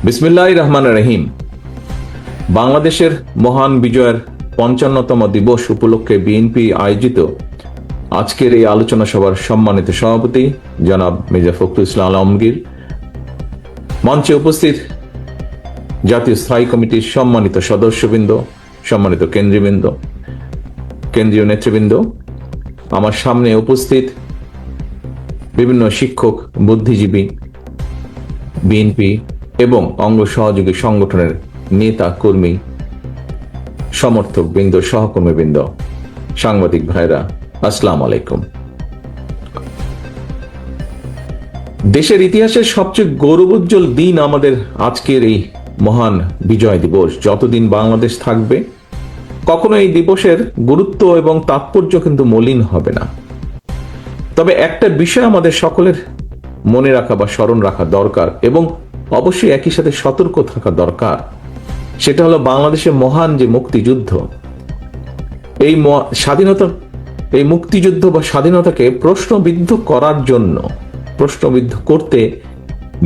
বিসমিল্লাহির রহমানির রহিম। বাংলাদেশের মহান বিজয়ের ৫৫তম দিবস উপলক্ষে বিএনপি আয়োজিত আজকের এই আলোচনা সভার সম্মানিত সভাপতি জনাব মির্জা ফখরুল ইসলাম আলমগীর, মঞ্চে উপস্থিত জাতীয় স্থায়ী কমিটির সম্মানিত সদস্যবৃন্দ, সম্মানিত কেন্দ্রীয় নেতৃবৃন্দ, আমার সামনে উপস্থিত বিভিন্ন শিক্ষক, বুদ্ধিজীবী, বিএনপি এবং অঙ্গ সহযোগী সংগঠনের নেতা কর্মী, সমর্থক বৃন্দ, সহকর্মী বৃন্দ, সাংবাদিক ভাইরা, আসসালামু আলাইকুম। দেশের ইতিহাসের সবচেয়ে গৌরবোজ্জ্বল দিন আমাদের আজকের এই মহান বিজয় দিবস। যতদিন বাংলাদেশ থাকবে কখনো এই দিবসের গুরুত্ব এবং তাৎপর্য কিন্তু মলিন হবে না। তবে একটা বিষয় আমাদের সকলের মনে রাখা বা স্মরণ রাখা দরকার এবং অবশ্যই একই সাথে সতর্ক থাকা দরকার, সেটা হলো বাংলাদেশের মহান যে মুক্তিযুদ্ধ, এই স্বাধীনতা, এই মুক্তিযুদ্ধ বা স্বাধীনতাকে প্রশ্নবিদ্ধ করার জন্য, প্রশ্নবিদ্ধ করতে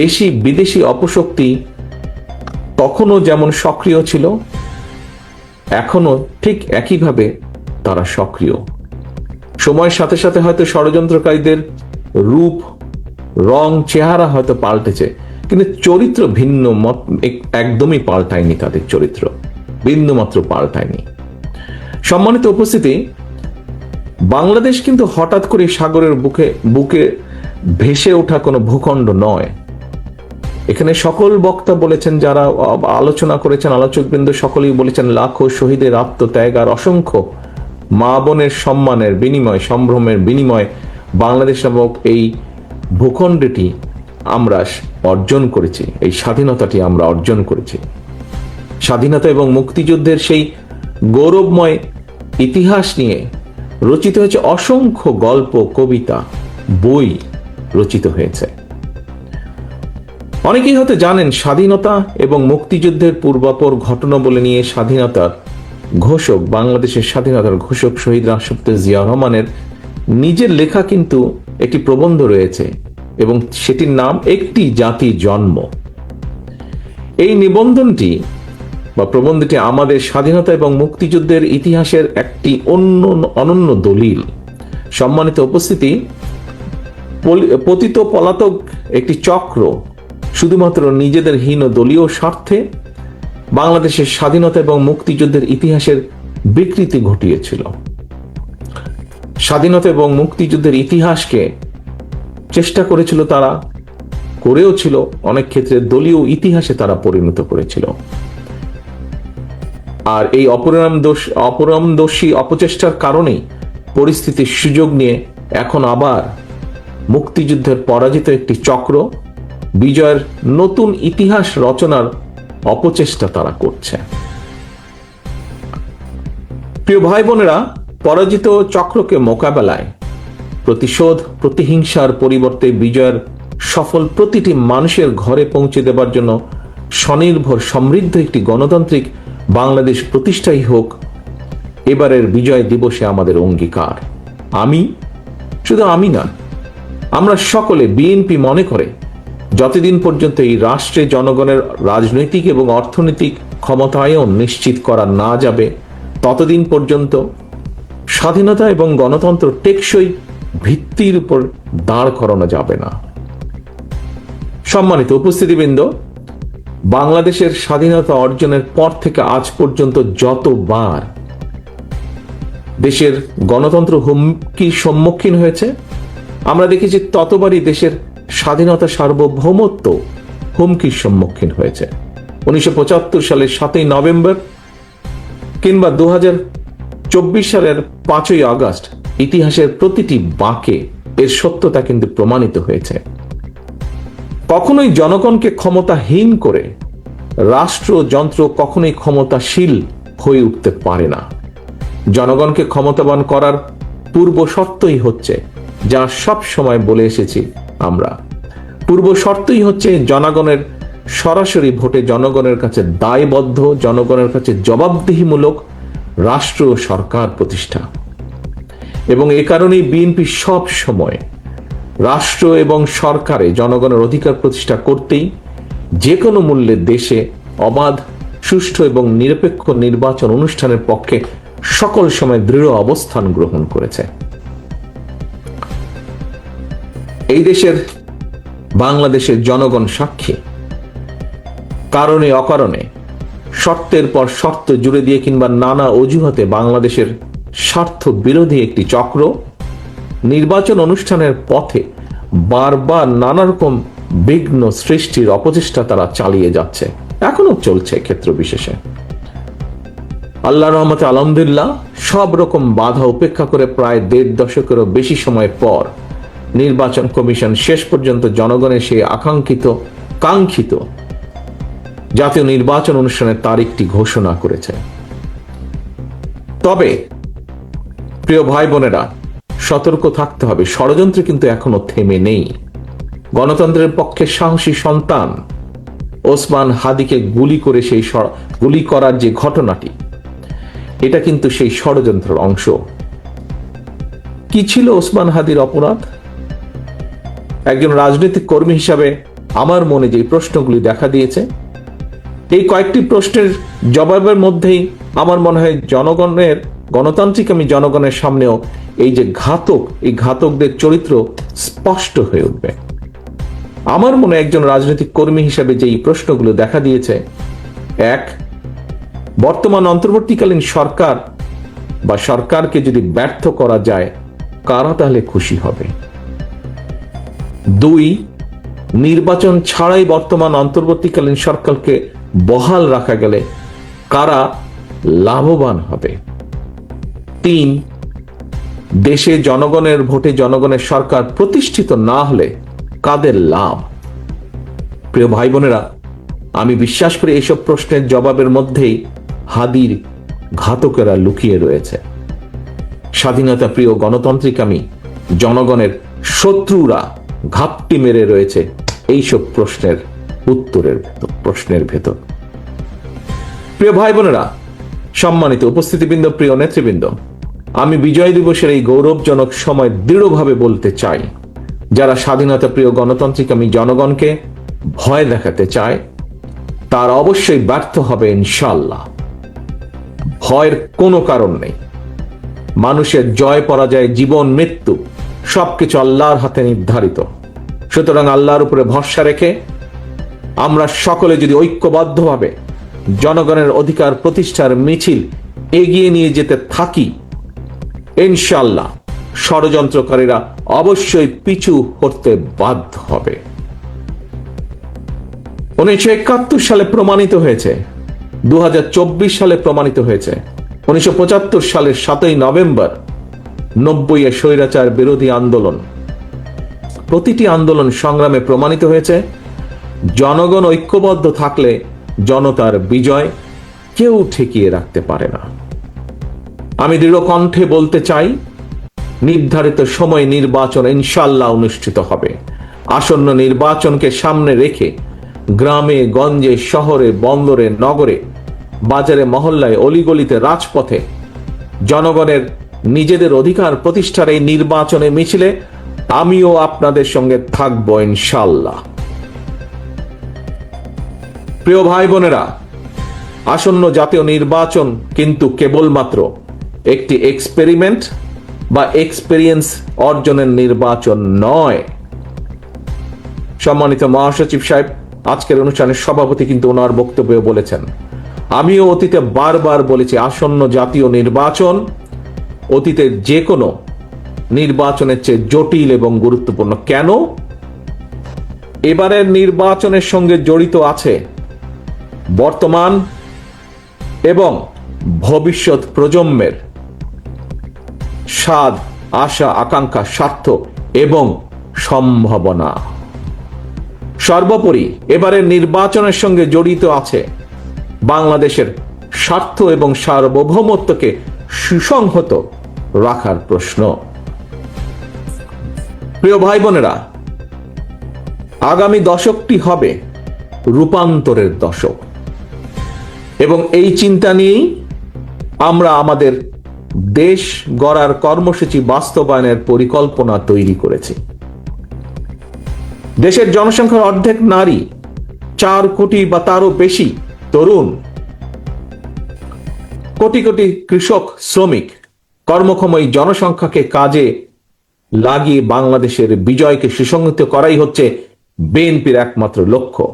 দেশি বিদেশি অপশক্তি তখনও যেমন সক্রিয় ছিল, এখনো ঠিক একইভাবে তারা সক্রিয়। সময়ের সাথে সাথে হয়তো ষড়যন্ত্রকারীদের রূপ, রং, চেহারা হয়তো পাল্টেছে, কিন্তু চরিত্র ভিন্ন, একদমই পাল্টায়নি। তাদের চরিত্র বিন্দুমাত্র পাল্টায়নি। সম্মানিত উপস্থিতি, বাংলাদেশ কিন্তু হঠাৎ করে সাগরের বুকে ভেসে ওঠা কোনো ভূখণ্ড নয়। এখানে সকল বক্তা বলেছেন, যারা আলোচনা করেছেন, আলোচকবৃন্দ সকলেই বলেছেন, লাখো শহীদের আত্মত্যাগ আর অসংখ্য মা বোনের সম্মানের বিনিময়, সম্ভ্রমের বিনিময় বাংলাদেশ নামক এই ভূখণ্ডটি আমরা অর্জন করেছি, এই স্বাধীনতাটি আমরা অর্জন করেছি। স্বাধীনতা এবং মুক্তিযুদ্ধের সেই গৌরবময় ইতিহাস নিয়ে রচিত হয়েছে অসংখ্য গল্প, কবিতা, বই রচিত হয়েছে। অনেকেই হয়তো জানেন, স্বাধীনতা এবং মুক্তিযুদ্ধের পূর্বাপর ঘটনা বলে নিয়ে স্বাধীনতার ঘোষক, বাংলাদেশের স্বাধীনতার ঘোষক শহীদ রাষ্ট্রপতি জিয়া রহমানের নিজের লেখা কিন্তু একটি প্রবন্ধ রয়েছে এবং সেটির নাম একটি জাতি জন্ম। এই নিবন্ধনটি বা প্রবন্ধটি আমাদের স্বাধীনতা এবং মুক্তিযুদ্ধের ইতিহাসের একটি অনন্য দলিল। সম্মানিত উপস্থিতি, পতিত পলাতক একটি চক্র শুধুমাত্র নিজেদের হীন দলীয় স্বার্থে বাংলাদেশের স্বাধীনতা এবং মুক্তিযুদ্ধের ইতিহাসের বিকৃতি ঘটিয়েছিল। স্বাধীনতা এবং মুক্তিযুদ্ধের ইতিহাসকে চেষ্টা করেছিল, তারা করেও ছিল, অনেক ক্ষেত্রে দলীয় ইতিহাসে তারা পরিণত করেছিল। আর এই অপরিণামদর্শী অপচেষ্টার কারণেই পরিস্থিতির সুযোগ নিয়ে এখন আবার মুক্তিযুদ্ধের পরাজিত একটি চক্র বিজয়ের নতুন ইতিহাস রচনার অপচেষ্টা তারা করছে। প্রিয় ভাই বোনেরা, পরাজিত চক্রকে মোকাবেলায় প্রতিশোধ, প্রতিহিংসার পরিবর্তে বিজয়ের সফল প্রতিটি মানুষের ঘরে পৌঁছে দেবার জন্য স্বনির্ভর সমৃদ্ধ একটি গণতান্ত্রিক বাংলাদেশ প্রতিষ্ঠাই হোক এবারের বিজয় দিবসে আমাদের অঙ্গীকার। শুধু আমি না, আমরা সকলে, বিএনপি মনে করে, যতদিন পর্যন্ত এই রাষ্ট্রে জনগণের রাজনৈতিক এবং অর্থনৈতিক ক্ষমতায়ন নিশ্চিত করা না যাবে, ততদিন পর্যন্ত স্বাধীনতা এবং গণতন্ত্র টেকসই ভিত্তির উপর দাঁড় করানো যাবে না। সম্মানিত উপস্থিতিবৃন্দ, বাংলাদেশের স্বাধীনতা অর্জনের পর থেকে আজ পর্যন্ত যতবার দেশের গণতন্ত্র হুমকির সম্মুখীন হয়েছে, আমরা দেখেছি ততবারই দেশের স্বাধীনতা, সার্বভৌমত্ব হুমকির সম্মুখীন হয়েছে। 1975 সালের 7ই নভেম্বর কিংবা 2024 সালের 5ই আগস্ট, ইতিহাসের প্রতিটি বাঁকে এর সত্যতা কিন্তু প্রমাণিত হয়েছে। কখনোই জনগণকে ক্ষমতাহীন করে রাষ্ট্রযন্ত্র কখনোই ক্ষমতাশীল হয়ে উঠতে পারে না। জনগণকে ক্ষমতাবান করার পূর্ব শর্তই হচ্ছে, যা সব সময় বলে এসেছি আমরা, পূর্ব শর্তই হচ্ছে জনগণের সরাসরি ভোটে জনগণের কাছে দায়বদ্ধ, জনগণের কাছে জবাবদিহিমূলক রাষ্ট্র সরকার প্রতিষ্ঠা। এবং এ কারণেই বিএনপি সব সময় রাষ্ট্র এবং সরকারে জনগণের অধিকার প্রতিষ্ঠা করতেই যে কোনো মূল্যে দেশে অবাধ, সুষ্ঠু এবং নিরপেক্ষ নির্বাচন অনুষ্ঠানের পক্ষে সকল সময় দৃঢ় অবস্থান গ্রহণ করেছে। এই দেশের বাংলাদেশের জনগণ সাক্ষী, কারণে অকারণে শর্তের পর শর্ত জুড়ে দিয়ে কিংবা নানা অজুহাতে বাংলাদেশের স্বার্থ বিরোধী একটি চক্র নির্বাচন অনুষ্ঠানের পথে বারবার নানা রকম বিঘ্ন সৃষ্টির অপচেষ্টা তারা চালিয়ে যাচ্ছে, এখনো চলছে ক্ষেত্র বিশেষে। আল্লাহ রহমতে আলহামদুলিল্লাহ সব রকম বাধা উপেক্ষা করে প্রায় 1.5 দশকেরও বেশি সময় পর নির্বাচন কমিশন শেষ পর্যন্ত জনগণের সেই কাঙ্ক্ষিত জাতীয় নির্বাচন অনুষ্ঠানের তারিখটি ঘোষণা করেছে। তবে প্রিয় ভাই বোনেরা, সতর্ক থাকতে হবে, ষড়যন্ত্র কিন্তু এখনো থেমে নেই। গণতন্ত্রের পক্ষে সাহসী সন্তান ওসমান হাদিকে গুলি করার যে ঘটনাটি, এটা কিন্তু সেই ষড়যন্ত্রের অংশ। কি ছিল ওসমান হাদির অপরাধ? একজন রাজনৈতিক কর্মী হিসাবে আমার মনে যে প্রশ্নগুলি দেখা দিয়েছে, এই কয়েকটি প্রশ্নের জবাবের মধ্যেই আমার মনে হয় গণতান্ত্রিক জনগণের সামনেও এই যে এই ঘাতকদের চরিত্র স্পষ্ট হয়ে উঠবে। আমার মনে একজন রাজনৈতিক কর্মী হিসাবে যে এই প্রশ্নগুলো দেখা দিয়েছে, এক, বর্তমান অন্তর্বর্তীকালীন সরকার বা সরকারকে যদি ব্যর্থ করা যায়, কারা তাহলে খুশি হবে? 2, নির্বাচন ছাড়াই বর্তমান অন্তর্বর্তীকালীন সরকারকে বহাল রাখা গেলে কারা লাভবান হবে? 3, দেশে জনগণের ভোটে জনগণের সরকার প্রতিষ্ঠিত না হলে কাদের লাভ? প্রিয় ভাই বোনেরা, আমি বিশ্বাস করি এইসব প্রশ্নের জবাবের মধ্যেই হাদির ঘাতকেরা লুকিয়ে রয়েছে। স্বাধীনতা প্রিয় গণতান্ত্রিক জনগণের শত্রুরা ঘাপটি মেরে রয়েছে এইসব প্রশ্নের ভেতর। প্রিয় ভাই বোনেরা, সম্মানিত উপস্থিতিবৃন্দ, প্রিয় নেতৃবৃন্দ, আমি বিজয় দিবসের এই গৌরবজনক সময় দৃঢ়ভাবে বলতে চাই, যারা স্বাধীনতা প্রিয় গণতান্ত্রিক জনগণকে ভয় দেখাতে চায়, তার অবশ্যই ব্যর্থ হবে ইনশাআল্লাহ। ভয়ের কোনো কারণ নেই। মানুষের জয় পরাজয়, জীবন মৃত্যু সবকিছু আল্লাহর হাতে নির্ধারিত। সুতরাং আল্লাহর উপরে ভরসা রেখে আমরা সকলে যদি ঐক্যবদ্ধভাবে জনগণের অধিকার প্রতিষ্ঠার মিছিল এগিয়ে নিয়ে যেতে থাকি, ইনশাআল্লাহ ষড়যন্ত্রকারীরা অবশ্যই পিছু হতে বাধ্য হবে। 1971 সালে প্রমাণিত হয়েছে, 2024 সালে প্রমাণিত হয়েছে, 1975 সালের 7ই নভেম্বর 90 স্বৈরাচার বিরোধী আন্দোলন, প্রতিটি আন্দোলন সংগ্রামে প্রমাণিত হয়েছে, জনগণ ঐক্যবদ্ধ থাকলে জনতার বিজয় কেউ ঠেকিয়ে রাখতে পারে না। আমি দৃঢ় কণ্ঠে বলতে চাই, নির্ধারিত সময় নির্বাচন ইনশাআল্লাহ অনুষ্ঠিত হবে। আসন্ন নির্বাচনকে সামনে রেখে গ্রামে গঞ্জে, শহরে, বন্দরে, নগরে, বাজারে, মহল্লায়, অলিগলিতে, রাজপথে জনগণের নিজেদের অধিকার প্রতিষ্ঠার এই নির্বাচনে মিছিলে আমিও আপনাদের সঙ্গে থাকবো ইনশাআল্লাহ। প্রিয় ভাই বোনেরা, আসন্ন জাতীয় নির্বাচন কিন্তু কেবলমাত্র একটি এক্সপেরিমেন্ট বা এক্সপেরিয়েন্স অর্জনের নির্বাচন নয়। সম্মানিত মহাসচিব সাহেব আজকের অনুষ্ঠানের সভাপতি কিন্তু ওনার বক্তব্যে বলেছেন, আমিও অতীতে বারবার বলেছি, আসন্ন জাতীয় নির্বাচন অতীতের যে কোনো নির্বাচনের চেয়ে জটিল এবং গুরুত্বপূর্ণ। কেন? এবারের নির্বাচনের সঙ্গে জড়িত আছে বর্তমান এবং ভবিষ্যৎ প্রজন্মের স্বাদ, আশা, আকাঙ্ক্ষা, স্বার্থ এবং সম্ভাবনা। সর্বোপরি এবারের নির্বাচনের সঙ্গে জড়িত আছে বাংলাদেশের স্বার্থ এবং সার্বভৌমত্বকে সুসংহত রাখার প্রশ্ন। প্রিয় ভাই বোনেরা, আগামী দশকটি হবে রূপান্তরের দশক এবং এই চিন্তা নিয়েই আমরা আমাদের দেশ গড়ার কর্মসূচি বাস্তবায়নের পরিকল্পনা তৈরি করেছি। দেশের জনসংখ্যার অর্ধেক নারী, 4 কোটি বা তারও বেশি তরুণ, কোটি কোটি কৃষক, শ্রমিক, কর্মক্ষম এই জনসংখ্যাকে কাজে লাগিয়ে বাংলাদেশের বিজয়কে সুসংহত করাই হচ্ছে বিএনপির একমাত্র লক্ষ্য।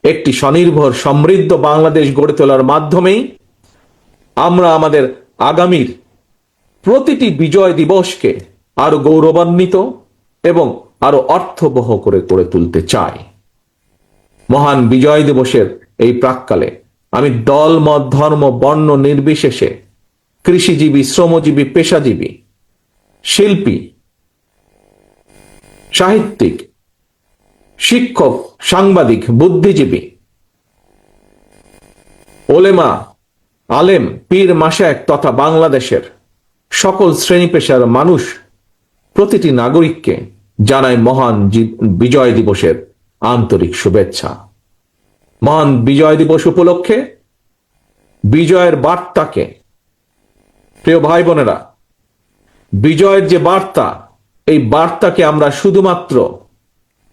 একটি স্বনির্ভর সমৃদ্ধ বাংলাদেশ গড়ে তোলার মাধ্যমেই আমরা আমাদের আগামীর প্রতিটি বিজয় দিবসকে আরো গৌরবান্বিত এবং আরো অর্থবহ করে গড়ে তুলতে চাই। মহান বিজয় দিবসের এই প্রাক্কালে আমি দল, মত, ধর্ম, বর্ণ নির্বিশেষে কৃষিজীবী, শ্রমজীবী, পেশাজীবী, শিল্পী, সাহিত্যিক, শিক্ষক, সাংবাদিক, বুদ্ধিজীবী, ওলেমা, আলেম, পীর, মাশায়েখ তথা বাংলাদেশের সকল শ্রেণী পেশার মানুষ, প্রতিটি নাগরিককে জানাই মহান বিজয় দিবসের আন্তরিক শুভেচ্ছা। মহান বিজয় দিবস উপলক্ষে বিজয়ের বার্তাকে, প্রিয় ভাই বোনেরা, বিজয়ের যে বার্তা, এই বার্তাকে আমরা শুধুমাত্র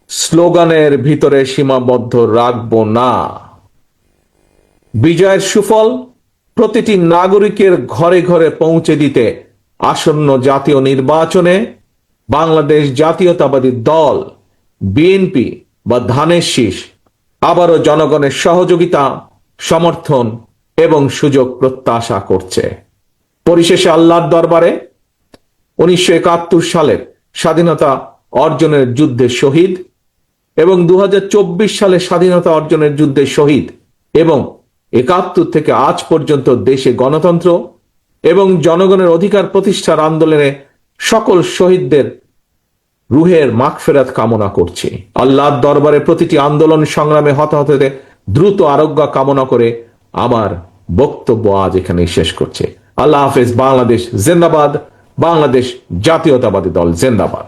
স্লোগানের ভিতরে সীমাবদ্ধ রাখব না। বিজয়ের সুফল প্রতিটি নাগরিকের ঘরে ঘরে পৌঁছে দিতে আসন্ন জাতীয় নির্বাচনে বাংলাদেশ জাতীয়তাবাদী দল বিএনপি বা ধানের শীষ আবারও জনগণের সহযোগিতা, সমর্থন এবং সুযোগ প্রত্যাশা করছে। পরিশেষে আল্লাহর দরবারে 1971 সালের স্বাধীনতা অর্জনের যুদ্ধে শহীদ এবং 2024 সালে স্বাধীনতা অর্জনের যুদ্ধে শহীদ এবং 71 থেকে আজ পর্যন্ত দেশে গণতন্ত্র এবং জনগণের অধিকার প্রতিষ্ঠার আন্দোলনে সকল শহীদদের রুহের মাগফিরাত কামনা করছি। আল্লাহর দরবারে প্রতিটি আন্দোলন সংগ্রামে হতাহতদের দ্রুত আরোগ্য কামনা করে আমার বক্তব্য আজ এখানে শেষ করছে। আল্লাহ হাফেজ। বাংলাদেশ জিন্দাবাদ। বাংলাদেশ জাতীয়তাবাদী দল জিন্দাবাদ।